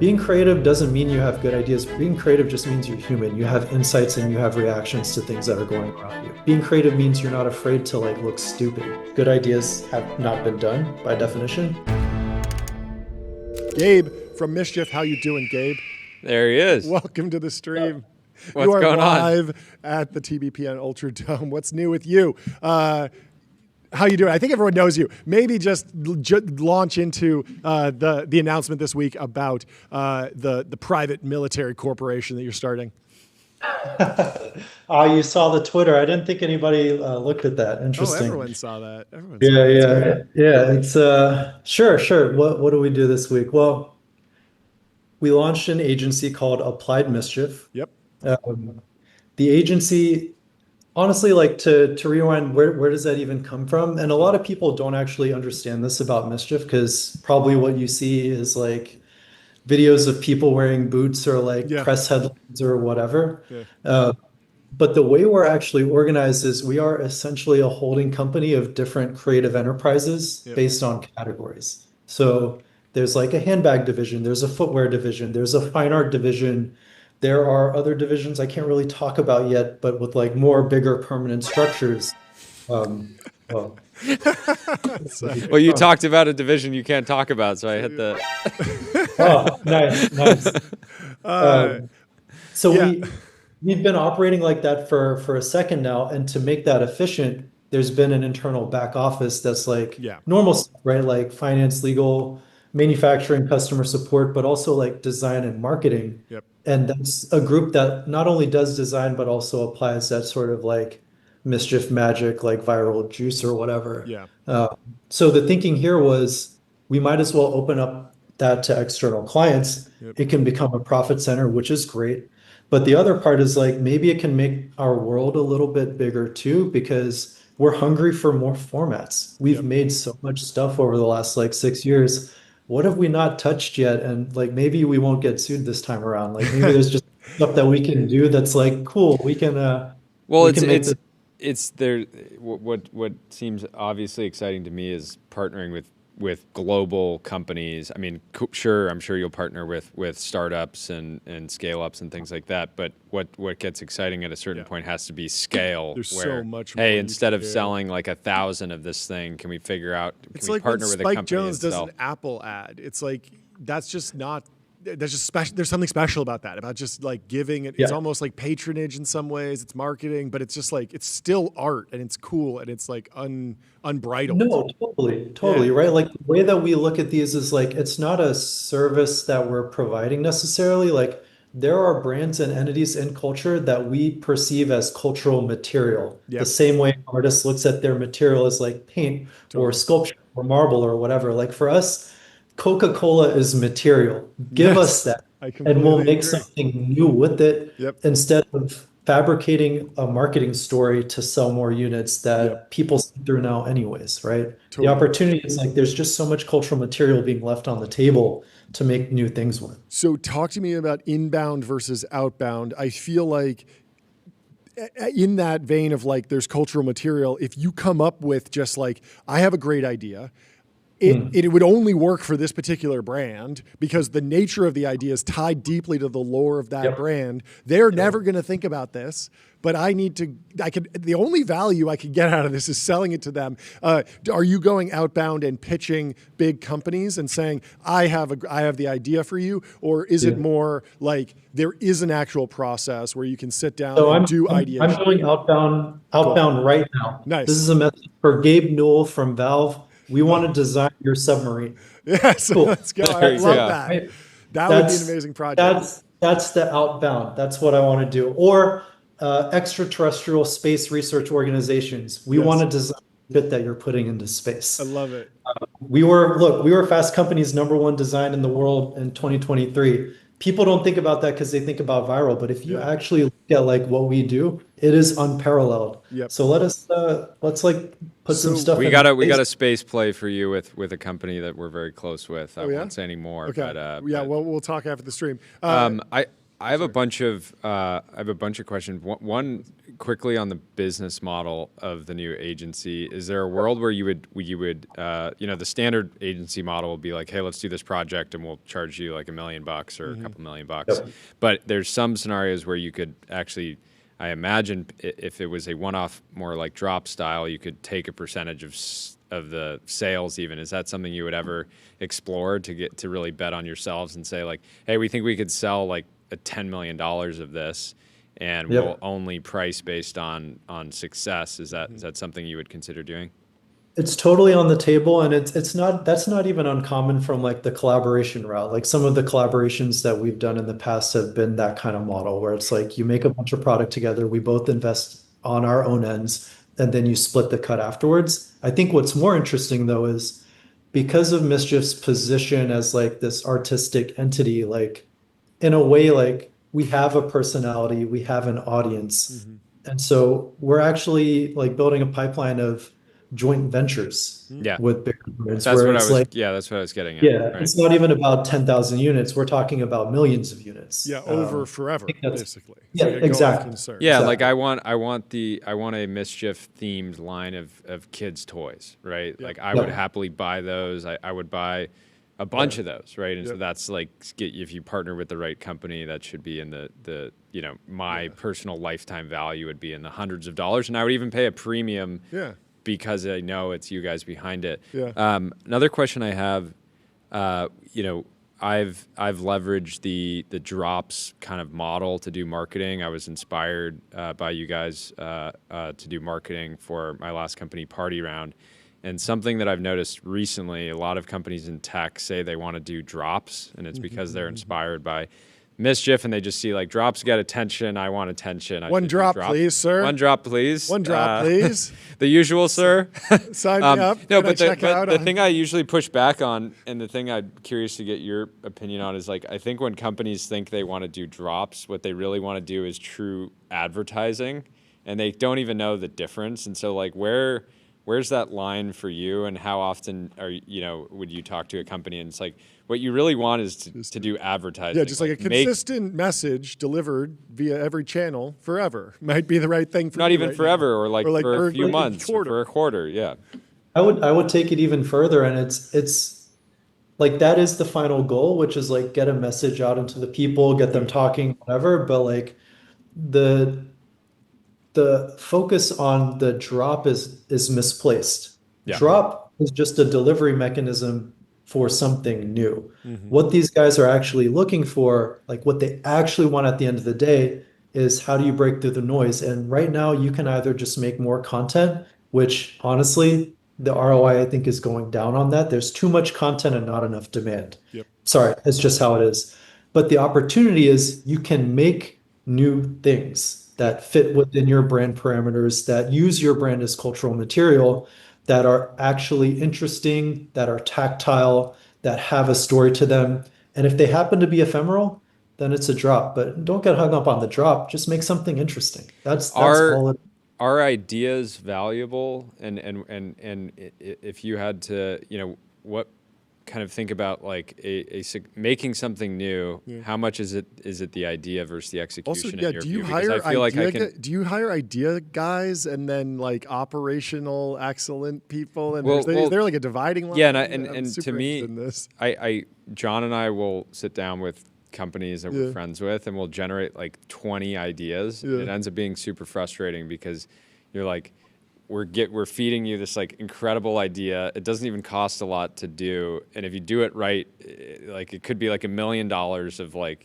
Being creative doesn't mean you have good ideas. Being creative just means you're human. You have insights and you have reactions to things that are going around you. Being creative means you're not afraid to like look stupid. Good ideas have not been done by definition. Gabe from MSCHF, how you doing, Gabe? There he is. Welcome to the stream. What's you are going live at the TBPN Ultra Dome. What's new with you? How you doing? I think everyone knows you. Maybe just launch into the announcement this week about the private military corporation that you're starting. Oh, you saw the Twitter. I didn't think anybody looked at that. Interesting. Oh, everyone saw that. Yeah. It's sure. What do we do this week? Well, we launched an agency called Applied MSCHF. Yep. The agency, honestly, like to rewind, where does that even come from? And a lot of people don't actually understand this about MSCHF because probably what you see is like videos of people wearing boots or like press headlines or whatever. Yeah. But the way we're actually organized is we are essentially a holding company of different creative enterprises based on categories. So there's like a handbag division, there's a footwear division, there's a fine art division. There are other divisions I can't really talk about yet, but with like more bigger permanent structures. Well, you talked about a division you can't talk about, so I hit the. Oh, nice. We've been operating like that for a second now, and to make that efficient, there's been an internal back office that's like normal stuff, right? Like finance, legal, manufacturing, customer support, but also like design and marketing. Yep. And that's a group that not only does design, but also applies that sort of like MSCHF magic, like viral juice or whatever. Yeah. So the thinking here was we might as well open up that to external clients. Yep. It can become a profit center, which is great. But the other part is like maybe it can make our world a little bit bigger too, because we're hungry for more formats. We've made so much stuff over the last like 6 years. What have we not touched yet? And like maybe we won't get sued this time around. Like maybe there's just stuff that we can do that's like cool. We can it's there. What seems obviously exciting to me is partnering with global companies. I mean, sure, I'm sure you'll partner with startups and scale ups and things like that. But what gets exciting at a certain point has to be scale. There's where, so much. Hey, instead of selling like 1,000 of this thing, can we figure out? Can we partner with a company? Spike Jones does an Apple ad. It's like that's just not. That's just special. There's something special about that, about just like giving it. It's almost like patronage in some ways. It's marketing, but it's just like it's still art and it's cool and it's like unbridled. No, totally, right? Like the way that we look at these is like it's not a service that we're providing necessarily. Like there are brands and entities in culture that we perceive as cultural material. The same way an artist looks at their material as like paint or sculpture or marble or whatever. Like for us, Coca-Cola is material. Give us that, and we'll make something new with it instead of fabricating a marketing story to sell more units that people see through now anyways, right? The opportunity is like there's just so much cultural material being left on the table to make new things with. So talk to me about inbound versus outbound. I feel like in that vein of like there's cultural material, if you come up with just like, I have a great idea, it would only work for this particular brand because the nature of the idea is tied deeply to the lore of that brand. They're never going to think about this, but the only value I could get out of this is selling it to them. Are you going outbound and pitching big companies and saying, I have the idea for you? Or is it more like there is an actual process where you can sit down and do ideation? I'm doing outbound right now. Nice. This is a message for Gabe Newell from Valve. We want to design your submarine. Yes, cool. Let's go. I love that. Right? That would be an amazing project. That's the outbound. That's what I want to do. Or extraterrestrial space research organizations. We want to design the bit that you're putting into space. I love it. We were Fast Company's #1 design in the world in 2023. People don't think about that because they think about viral, but if you actually look at like what we do, it is unparalleled. So let's like put some stuff. We got a space play for you with a company that we're very close with. I won't say any more. Okay. But, well, we'll talk after the stream. I have a bunch of questions. One, quickly on the business model of the new agency. Is there a world where the standard agency model will be like, hey, let's do this project and we'll charge you like $1 million or a couple $1 million. Yep. But there's some scenarios where you could actually, I imagine if it was a one-off, more like drop style, you could take a percentage of the sales even. Is that something you would ever explore to get to really bet on yourselves and say like, hey, we think we could sell like a $10 million of this and we'll Yep. only price based on success? Is that something you would consider doing? It's totally on the table, and it's not that's not even uncommon from like the collaboration route. Like some of the collaborations that we've done in the past have been that kind of model where it's like you make a bunch of product together, we both invest on our own ends, and then you split the cut afterwards. I think what's more interesting though is because of Mischief's position as like this artistic entity, like in a way, like we have a personality, we have an audience. Mm-hmm. And so we're actually like building a pipeline of joint ventures Yeah, with bigger brands that's where what I it's was. like, Yeah, that's what I was getting at. yeah, Right. it's not even about 10,000 units. We're talking about millions of Yeah, units. over I forever, think that's, basically. It's yeah, like a going exactly. concern. Yeah, like Exactly. I want a mischief themed line of kids toys, right? Yep. Like I would Yep. happily buy those. I would buy a bunch Yeah. of those, right? And so Yep. that's like if you partner with the right company, that should be in the my personal lifetime value would be in the hundreds of dollars, and I would even pay a premium Yeah. because I know it's you guys behind it. Yeah. Another question I have, uh, you know, I've leveraged the drops kind of model to do marketing. I was inspired by you guys to do marketing for my last company, Party Round. And something that I've noticed recently, a lot of companies in tech say they want to do drops, and it's because they're inspired by Mischief, and they just see like drops get attention. I want attention. I One should do drop, drops. please, sir. One drop, please. One drop, please. The usual, sir. Sign me up. No, Can I but check out the on- thing I usually push back on, and the thing I'm curious to get your opinion on, is like I think when companies think they want to do drops, what they really want to do is true advertising, and they don't even know the difference. And so, like, where's that line for you, and how often would you talk to a company and it's like what you really want is to do advertising? Yeah, just like a consistent message delivered via every channel forever might be the right thing for not you even right forever, now. or like Or for a few like months, or for a quarter. Yeah. I would take it even further, and it's like that is the final goal, which is like get a message out into the people, get them talking, whatever. But like the the focus on the drop is misplaced. Yeah. Drop is just a delivery mechanism for something new. Mm-hmm. What these guys are actually looking for, like what they actually want at the end of the day, is how do you break through the noise? And right now, you can either just make more content, which honestly, the ROI I think is going down on that. There's too much content and not enough demand. Yep. Sorry, it's just how it is. But the opportunity is you can make new things that fit within your brand parameters, that use your brand as cultural material, that are actually interesting, that are tactile, that have a story to them. And if they happen to be ephemeral, then it's a drop. But don't get hung up on the drop. Just make something interesting. That's Are all it. are ideas valuable? And if you had to, what kind of think about like making something new, how much is it the idea versus the Also, execution yeah, in your do you view? Because hire I feel like I idea, can. do you hire idea guys and then like operational excellent people? And Well, is there like a dividing line? Yeah, and I'm and to super me, interested in this. John and I will sit down with companies that we're friends with, and we'll generate like 20 ideas. Yeah. It ends up being super frustrating because you're like, we're feeding you this like incredible idea. It doesn't even cost a lot to do, and if you do it right, like it could be like $1 million of like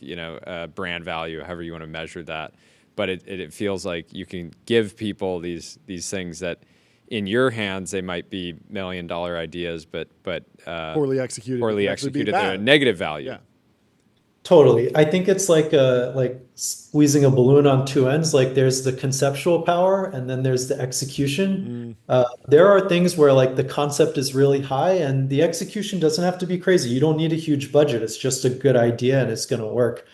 brand value, however you want to measure that. But it feels like you can give people these things that in your hands they might be $1 million ideas, but Poorly executed. poorly It could actually be executed, they're a bad. negative value. Yeah. Totally. I think it's like squeezing a balloon on two ends. Like there's the conceptual power and then there's the execution. There are things where like the concept is really high and the execution doesn't have to be crazy. You don't need a huge budget. It's just a good idea and it's going to work.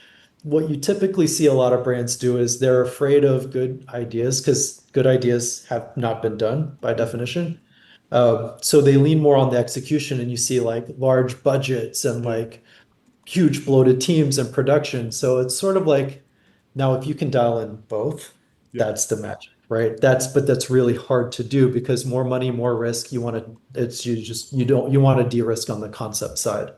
What you typically see a lot of brands do is they're afraid of good ideas because good ideas have not been done by definition. So they lean more on the execution and you see like large budgets and like huge bloated teams and production. So it's sort of like now if you can dial in both, Yep. That's the magic, right? That's really hard to do because more money, more risk. You want to, it's you just you don't you want to de-risk on the concept side.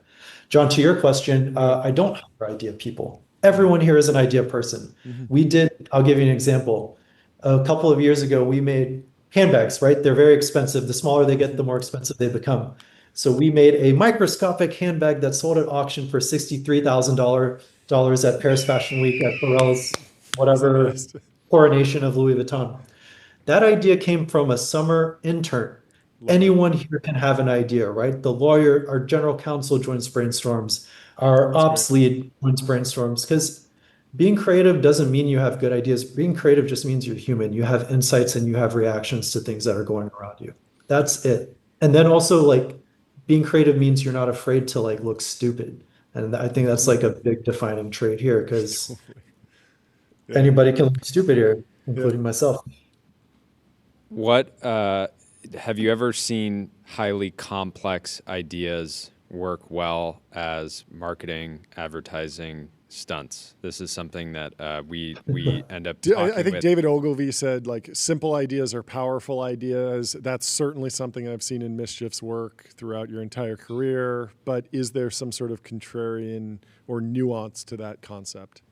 John, to your question, Yep. I don't hire idea people. Everyone here is an idea person. Mm-hmm. I'll give you an example. A couple of years ago, we made handbags, right? They're very expensive. The smaller they get, Mm-hmm. the more expensive they become. So we made a microscopic handbag that sold at auction for $63,000 at Paris Fashion Week at Pharrell's That's the whatever best. coronation of Louis Vuitton. That idea came from a summer intern. Love it. Anyone here can have an idea, right? The lawyer, our general counsel joins brainstorms, our That's great. ops lead joins brainstorms, because being creative doesn't mean you have good ideas. Being creative just means you're human. You have insights and you have reactions to things that are going around you. That's it. And then also like being creative means you're not afraid to like look stupid. And I think that's like a big defining trait here because Totally. Yeah. anybody can look stupid here, Yep. including myself. What have you ever seen highly complex ideas work well as marketing, advertising stunts? This is something that we end up I talking think with. David Ogilvy said like simple ideas are powerful ideas. That's certainly something I've seen in MSCHF's work throughout your entire career. But is there some sort of contrarian or nuance to that concept?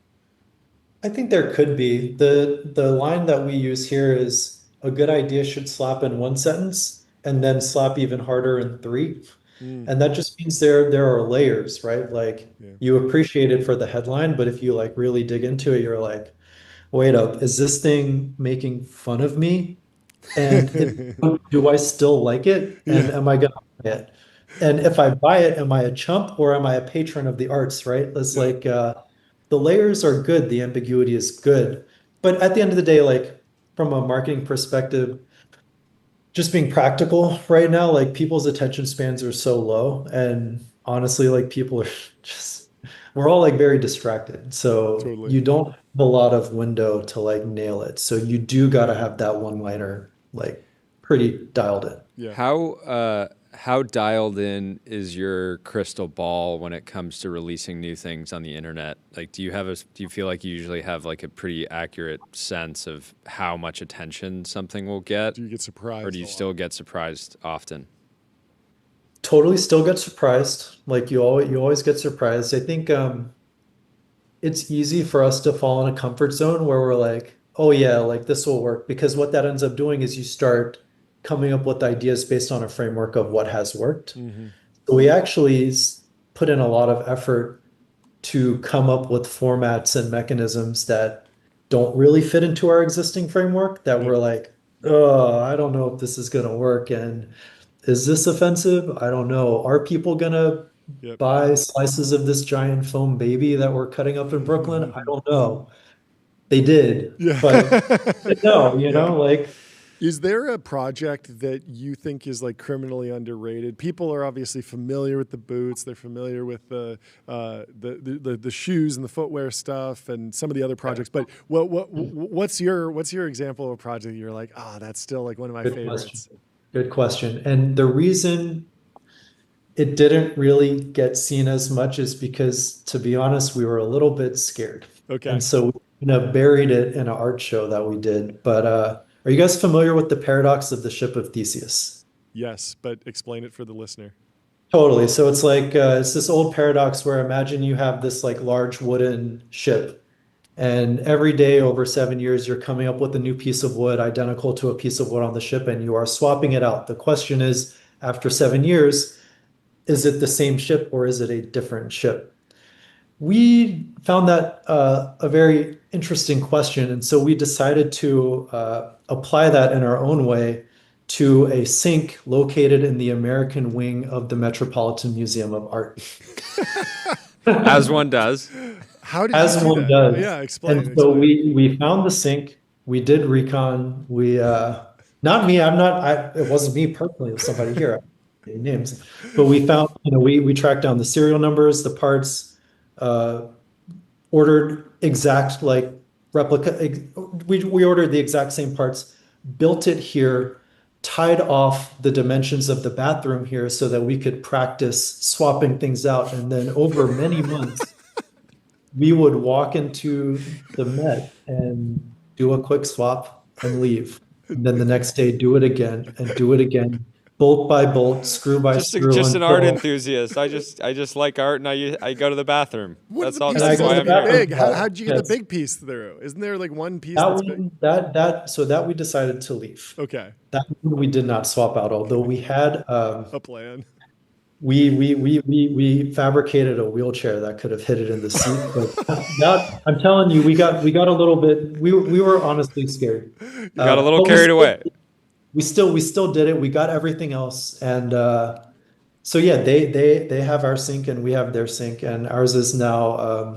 I think there could be. The line that we use here is a good idea should slap in one sentence and then slap even harder in three. Mm, And that just means there are layers, right? Like yeah. you appreciate it for the headline, but if you like really dig into it, you're like, wait up, is this thing making fun of me? And if do I still like it? Yeah. And am I gonna buy it? And if I buy it, am I a chump or am I a patron of the arts, right? It's Yeah. like the layers are good, the ambiguity is good. But at the end of the day, like from a marketing perspective, just being practical right now, like people's attention spans are so low. And honestly, like people are just, we're all like very distracted. So Totally. you don't have a lot of window to like nail it. So you do got to have that one liner like pretty dialed in. Yeah. How dialed in is your crystal ball when it comes to releasing new things on the internet? Like, do you feel like you usually have like a pretty accurate sense of how much attention something will get, Do you get or do surprised a you lot? still get surprised often? Totally still get surprised. Like you always get surprised. I think it's easy for us to fall in a comfort zone where we're like, oh yeah, like this will work. Because what that ends up doing is you start coming up with ideas based on a framework of what has worked. Mm-hmm. So we actually put in a lot of effort to come up with formats and mechanisms that don't really fit into our existing framework that Yep. we're like, oh, I don't know if this is going to work. And is this offensive? I don't know. Are people going to Yep. buy slices of this giant foam baby that we're cutting up in Brooklyn? I don't know. They did, Yeah. but no, Yeah. like Is there a project that you think is like criminally underrated? People are obviously familiar with the boots. They're familiar with the shoes and the footwear stuff and some of the other projects. But what's your example of a project you're like, that's still like one of my good question. favorites? Good question. And the reason it didn't really get seen as much is because, to be honest, we were a little bit scared. And Okay. so we buried it in an art show that we did. But are you guys familiar with the paradox of the ship of Theseus? Yes, but explain it for the listener. Totally. So it's like it's this old paradox where imagine you have this like large wooden ship, and every day over 7 years, you're coming up with a new piece of wood identical to a piece of wood on the ship, and you are swapping it out. The question is, after 7 years, is it the same ship or is it a different ship? We found that a very interesting question, and so we decided to apply that in our own way to a sink located in the American wing of the Metropolitan Museum of Art. As one does. How did you As do one that? does. Yeah, And explain. so Explain. we found the sink, we did recon, we not me, I'm not it wasn't me personally, it was somebody here. I can't name names. But we found, we tracked down the serial numbers, the parts, uh ordered exact like replica we ordered the exact same parts, built it here, tied off the dimensions of the bathroom here so that we could practice swapping things out. And then over many months we would walk into the Met and do a quick swap, and leave. And then the next day, do it again and do it again, bolt by bolt, screw by screw Just an art until. enthusiast. I just like art, and I go to the bathroom. What if That's the all. piece And I That's is go to why the I'm really here. bathroom. big? How'd you get the Yes. big piece through? Isn't there like one piece That that's big? one, that we decided to leave. Okay, That one we did not swap out, although we had a plan. we fabricated a wheelchair that could have hit it in the seat. But that I'm telling you, we got a little bit. We were honestly scared, You got a little but carried away. we still did it. We got everything else, and so yeah, they have our sink and we have their sink, and ours is now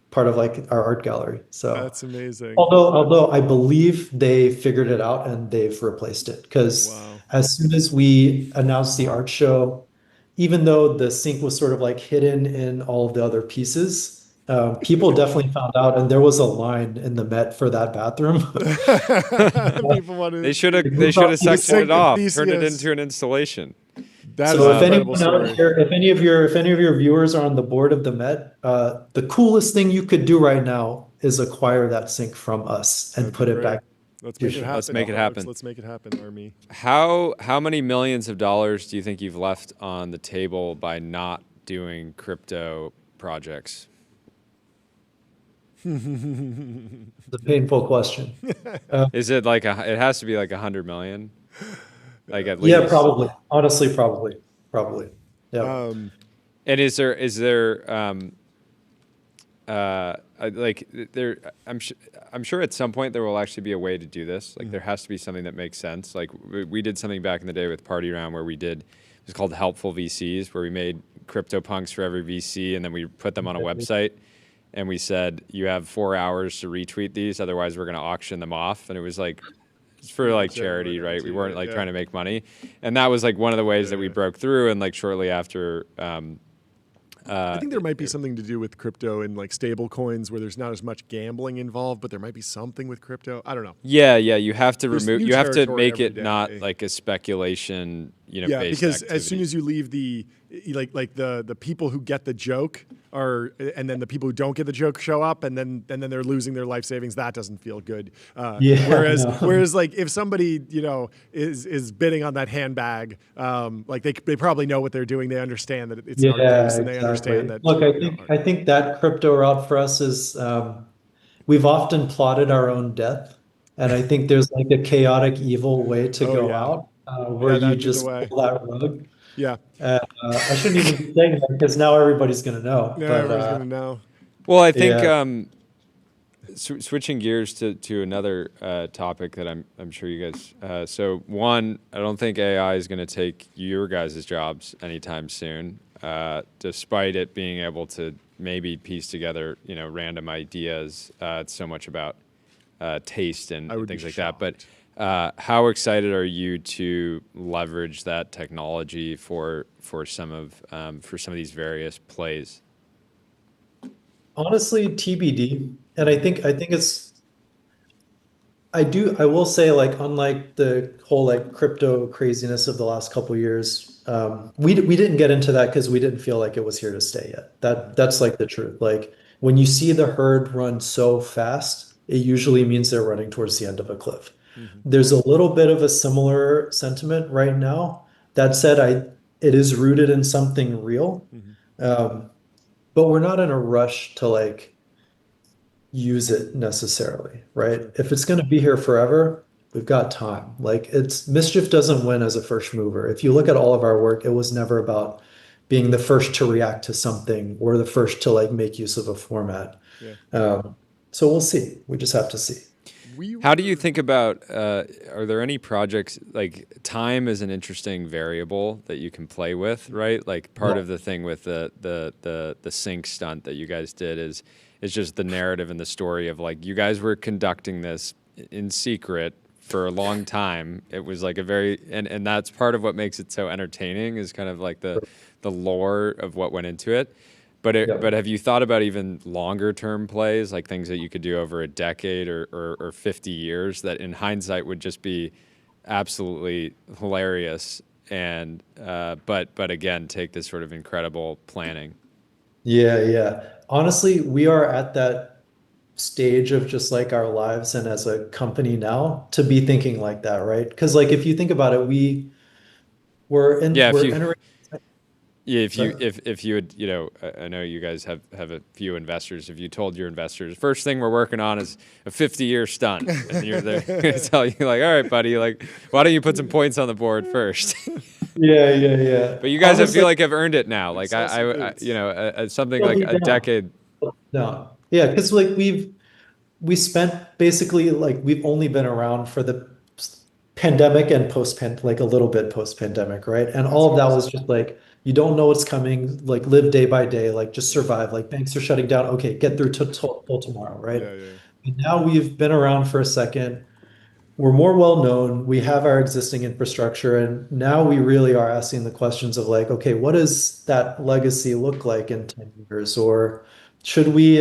part of like our art gallery. So. That's amazing. Although I believe they figured it out and they've replaced it because Wow. as soon as we announced the art show, even though the sink was sort of like hidden in all of the other pieces, people definitely found out, and there was a line in the Met for that bathroom. People want to. They should have The sectioned sink it of off, turned it Theseus. into an installation. That is So an if incredible anyone out story. here, if any of your viewers are on the board of the Met, the coolest thing you could do right now is acquire that sink from us and That'd be put it great. back. Let's make it happen. Let's make it folks. happen. Let's make it happen, Army. How many millions of dollars do you think you've left on the table by not doing crypto projects? It's a painful question. Is it like it has to be like 100 million? Like at Yeah, least. probably. Honestly, probably. Yeah. And is there like there I'm sure at some point there will actually be a way to do this. Like there has to be something that makes sense. Like we did something back in the day with Party Round where it was called Helpful VCs, where we made crypto punks for every VC and then we put them on a website and we said you have 4 hours to retweet these, otherwise we're going to auction them off. And it was like it's for like charity, right? We weren't like trying to make money, and that was like one of the ways that we broke through. And like shortly after, I think there might be something to do with crypto and like stable coins where there's not as much gambling involved, but there might be something with crypto. I don't know. yeah, you have to There's remove, new you have to territory make every it not day. like a speculation, Yeah, based because as soon activity. as you leave like the people who get the joke are, and then the people who don't get the joke show up, and then they're losing their life savings. That doesn't feel good. Yeah, Whereas no. whereas like if somebody is bidding on that handbag, like they probably know what they're doing. They understand that it's an art Yeah, piece, and they exactly. understand that. Look, You know, I think that crypto route for us is we've often plotted our own death, and I think there's like a chaotic, evil way to oh go yeah, out where yeah, you that'd be the just way. pull that rug. Yeah, I shouldn't even be saying that because now everybody's gonna know. now But everyone's gonna know. Well, I think yeah, switching gears to another topic that I'm sure you guys. So one, I don't think AI is going to take your guys' jobs anytime soon, despite it being able to maybe piece together random ideas. It's so much about taste and I would things be like that. shocked. But how excited are you to leverage that technology for some of these various plays? honestly, TBD. And I think it's I will say like unlike the whole like crypto craziness of the last couple years, we didn't get into that because we didn't feel like it was here to stay yet. That's like the truth. Like when you see the herd run so fast, it usually means they're running towards the end of a cliff. Mhm. There's a little bit of a similar sentiment right now. That said, it is rooted in something real. Mhm. Um, but we're not in a rush to like use it necessarily, right? Sure. If it's going to be here forever, we've got time. Like it's mischief doesn't win as a first mover. If you look at all of our work, it was never about being the first to react to something or the first to like make use of a format. Yeah. So we'll see. We just have to see. How do you think about, are there any projects, like time is an interesting variable that you can play with, right? Like part Yeah. of the thing with the sync stunt that you guys did is just the narrative and the story of like, you guys were conducting this in secret for a long time. It was like and that's part of what makes it so entertaining is kind of like the lore of what went into it. Yeah. But have you thought about even longer term plays, like things that you could do over a decade or 50 years that in hindsight would just be absolutely hilarious and but again take this sort of incredible planning? Yeah, yeah. Honestly, we are at that stage of just like our lives and as a company now to be thinking like that, right? Because like if you think about it, Yeah, if we're you entering. yeah, Sorry. if you would, I know you guys have a few investors. If you told your investors, first thing we're working on is a 50-year stunt, and you're there going to tell you like, all right, buddy, like, why don't you put some points on the board first? Yeah, yeah, yeah. But you guys, I feel Honestly, like have earned it now. Like Sell some boots. something they'll like be a down. decade. No. Yeah, because like we spent basically like we've only been around for the pandemic and like a little bit post-pandemic, right? And That's all of that was awesome. just like you don't know what's coming, like live day by day, like just survive. Like banks are shutting down. Okay, get through till tomorrow, right? Yeah, yeah. And now we've been around for a second. We're more well known. We have our existing infrastructure, and now we really are asking the questions of like, okay, what does that legacy look like in 10 years? Or should we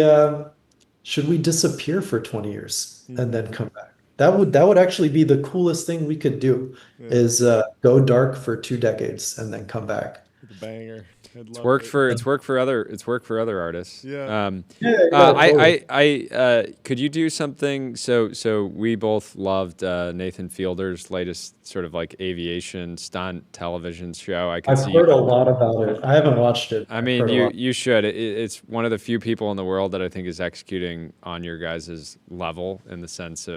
should we disappear for 20 years and then Hmm. come back? That would actually be the coolest thing we could do Yeah, is go dark for 2 decades and then come back. with a banger. I'd It's love worked it. for it's worked for other artists. Yeah. Yeah, yeah, totally. Could you do something? So we both loved Nathan Fielder's latest sort of like aviation stunt television show. I could I've see. heard a lot about it. I haven't watched it. I I've mean, heard a lot. you should. It's one of the few people in the world that I think is executing on your guys' level in the sense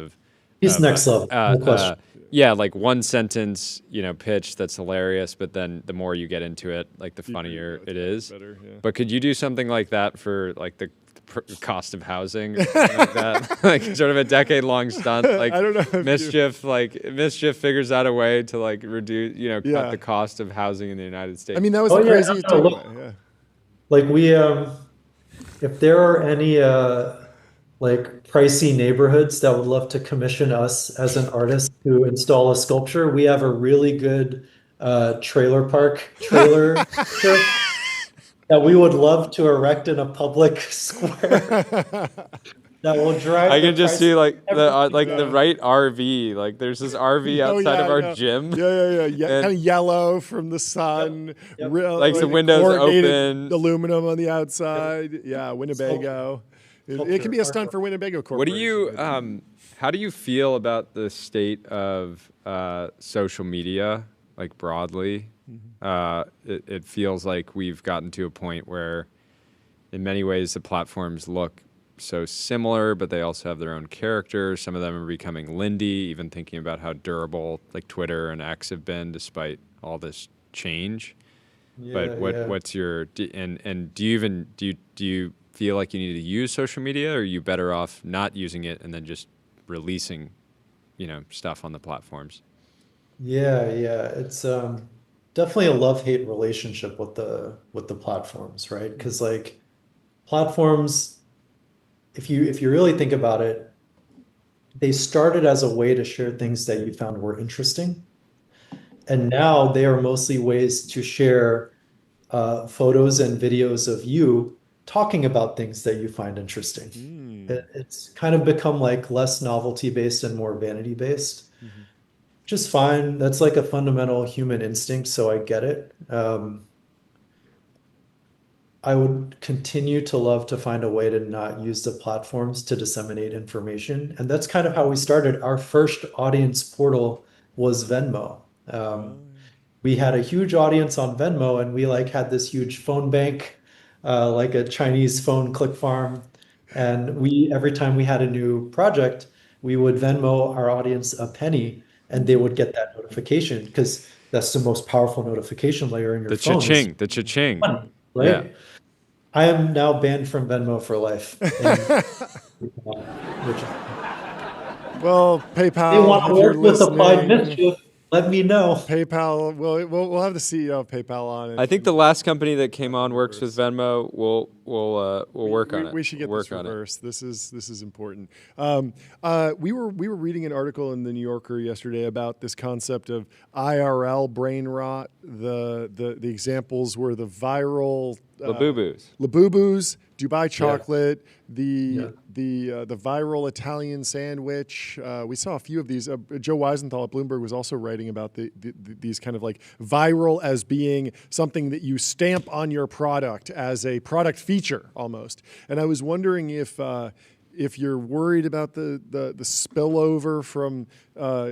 He's of next level, no question. yeah, like one sentence, pitch that's hilarious, but then the more you get into it, like the Deeper you funnier go, it it's is. better. Yeah. But could you do something like that for like the cost of housing or something like that? Like sort of a decade-long stunt, like I don't know if Mischief figures out a way to like reduce, cut Yeah. the cost of housing in the United I States. mean, that was Oh a yeah, crazy no, no, look, takeaway. Yeah. like if there are any like pricey neighborhoods that would love to commission us as an artist to install a sculpture, we have a really good trailer park trailer that we would love to erect in a public square that will I drive the can just price see of like everything the Yeah. right RV. Like there's this RV Oh outside yeah, of I our know. gym, Yeah. and Kind of yellow from the Yep, sun. yep, Real like the like windows corrugated open. aluminum on the yep. outside. Yeah, Sculpture, Winnebago. It can sculpture, be a stunt artwork. for Winnebago What do Corporation, you I think. how do you feel about the state of social media, like broadly? It feels like we've gotten to a point where, in many ways, the platforms look so similar, but they also have their own character. Some of them are becoming Lindy, even thinking about how durable like Twitter and X have been despite all this change. But Yeah, yeah. what's your and do you even do you feel like you need to use social media, or are you better off not using it and then just releasing, stuff on the platforms? Yeah, yeah. It's definitely a love-hate relationship with the platforms, right? Because like platforms, if you really think about it, they started as a way to share things that you found were interesting. And now they are mostly ways to share photos and videos of you talking about things that you find interesting. Mm. It's kind of become like less novelty based and more vanity based. Mhm. Just fine. That's like a fundamental human instinct, so I get it. I would continue to love to find a way to not use the platforms to disseminate information. And that's kind of how we started. Our first audience portal was Venmo. Oh, We had a huge audience on Venmo and we like had this huge phone bank, like a Chinese phone click farm. And we, every time we had a new project, we would Venmo our audience a penny and they would get that notification because that's the most powerful notification layer in your phone is The cha-ching. money, Yeah. right? I am now banned from Venmo for life. And yeah. which Well, they want PayPal, to if you're work with Applied listening, Mischief, let me know. PayPal. We'll have the CEO of PayPal on, I think and the last company that came on works with reverse. Venmo. We'll work on it. We should get We'll this work on it. reversed. This is important. We were reading an article in the New Yorker yesterday about this concept of IRL brain rot. The examples were the viral Labubu's. Labubu's, Dubai chocolate, Yeah. the viral Italian sandwich. We saw a few of these. Joe Weisenthal at Bloomberg was also writing about these kind of like viral as being something that you stamp on your product as a product feature almost. And I was wondering if you're worried about the spillover from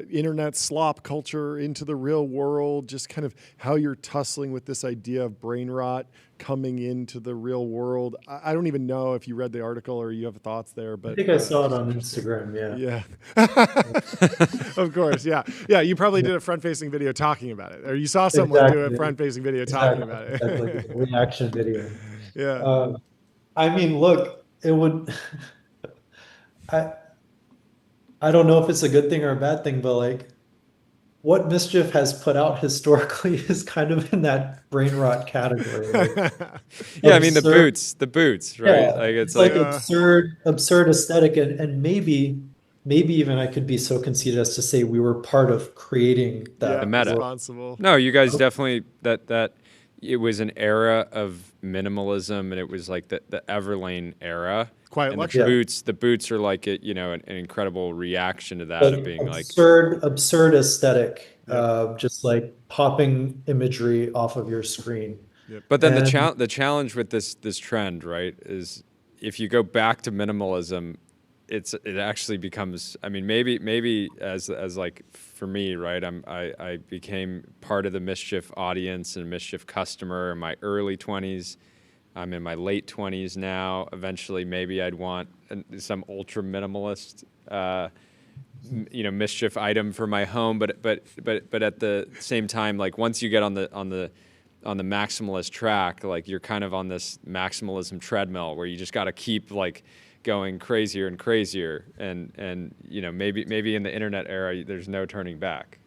internet slop culture into the real world, just kind of how you're tussling with this idea of brain rot coming into the real world. I don't even know if you read the article or you have thoughts there, but I think I saw it on Instagram. Yeah. Yeah. Of course. Yeah. Yeah. You probably did a front-facing video talking about it, or you saw someone do a Exactly. front-facing video talking about it. Exactly. Like a reaction video. Yeah. I mean, look, it would. I I don't know if it's a good thing or a bad thing, but like what Mischief has put out historically is kind of in that brain rot category. Like Yeah, I mean absurd, the boots, right? yeah, Like it's it's like like absurd aesthetic, and maybe even I could be so conceited as to say we were part of creating Yeah. the that meta. world. Responsible. No, you guys definitely that it was an era of minimalism, and it was like the Everlane era. Quiet And luxury. the boots are like it, you know, an incredible reaction to that of Like being like, absurd aesthetic, Yep. just like popping imagery off of your screen. Yep. but then And the challenge with this trend, right, is if you go back to minimalism, it actually becomes, I mean, maybe as like for me, right, I became part of the Mischief audience and Mischief customer in my early 20s. I'm in my late 20s now. Eventually, maybe I'd want some ultra minimalist, Mischief item for my home. But at the same time, like once you get on the maximalist track, like you're kind of on this maximalism treadmill where you just got to keep like going crazier and crazier. And maybe in the internet era, there's no turning back.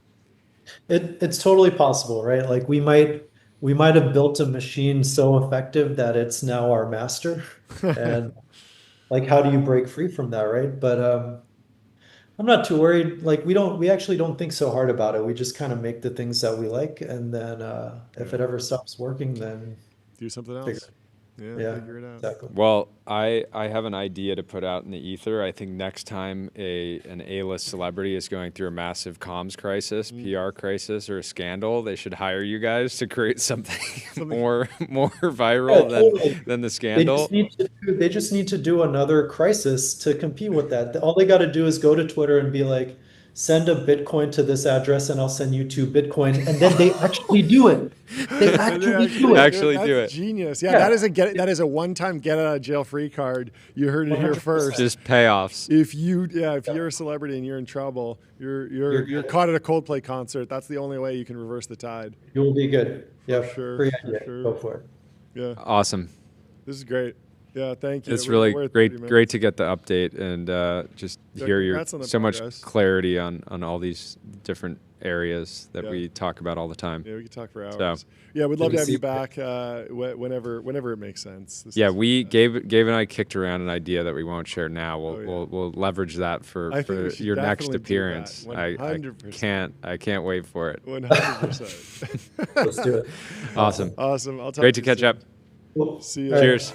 it's totally possible, right? Like we might have built a machine so effective that it's now our master. And like how do you break free from that, right? But I'm not too worried. Like we actually don't think so hard about it. We just kind of make the things that we like, and then if Yeah. it ever stops working, then Do something figure else. Yeah. yeah, Figure it out. exactly. Well, I have an idea to put out in the ether. I think next time an A-list celebrity is going through a massive comms crisis, PR crisis, or a scandal, they should hire you guys to create something more viral Yeah, totally. than the They scandal. just need to do another crisis to compete with that. All they got to do is go to Twitter and be like, send a Bitcoin to this address and I'll send you 2 Bitcoin. And then they actually do it. They actually do it. Actually do That's it. genius. Yeah, Yeah. that is a one-time get out of jail free card. You heard it here 100%. first. Just payoffs. If you're a celebrity and you're in trouble, you're good. caught at a Coldplay concert. That's the only way you can reverse the tide. You will be good. Yeah, sure, free for idea. sure. Go for it. Yeah, Awesome. this is great. Yeah, thank you. It's We're really at 30 minutes. great to get the update and just Yeah, hear your congrats on the so much progress. clarity on all these different areas that Yeah. we talk about all the time. Yeah, we could talk for hours. So- Yeah, we'd love to have you See- back whenever it makes sense. This Yeah, is- Gabe and I kicked around an idea that we won't share now. Oh, yeah. We'll leverage that for I think we should your next definitely do that. appearance. I 100%. can't wait for it. 100%. Let's do it. Awesome. Awesome. I'll talk Great to you catch soon. up. Cool. See you. All right. Cheers.